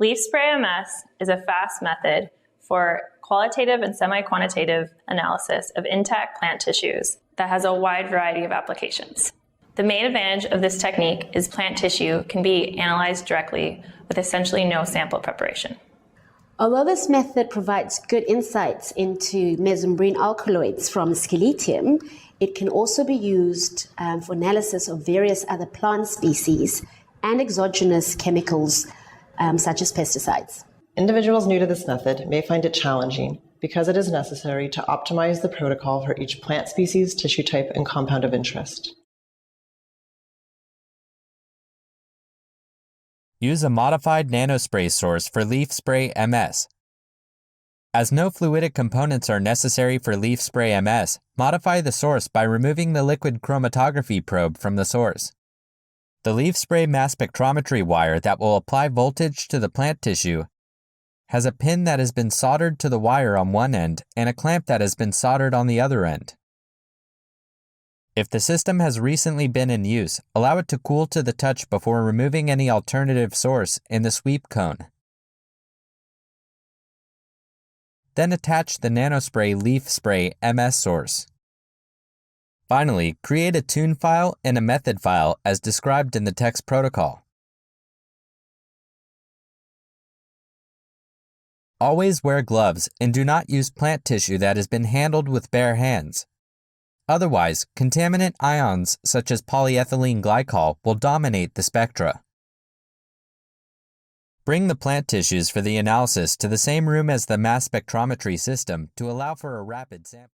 Leaf spray MS is a fast method for qualitative and semi-quantitative analysis of intact plant tissues that has a wide variety of applications. The main advantage of this technique is plant tissue can be analyzed directly with essentially no sample preparation. Although this method provides good insights into mesombrine alkaloids from Scaletium, it can also be used for analysis of various other plant species and exogenous chemicals such as pesticides. Individuals new to this method may find it challenging because it is necessary to optimize the protocol for each plant species, tissue type, and compound of interest. Use a modified nanospray source for leaf spray MS. As no fluidic components are necessary for leaf spray MS, modify the source by removing the liquid chromatography probe from the source. The leaf spray mass spectrometry wire that will apply voltage to the plant tissue has a pin that has been soldered to the wire on one end and a clamp that has been soldered on the other end. If the system has recently been in use, allow it to cool to the touch before removing any alternative source in the sweep cone. Then attach the nanospray leaf spray MS source. Finally, create a tune file and a method file as described in the text protocol. Always wear gloves and do not use plant tissue that has been handled with bare hands. Otherwise, contaminant ions such as polyethylene glycol will dominate the spectra. Bring the plant tissues for the analysis to the same room as the mass spectrometry system to allow for a rapid sample.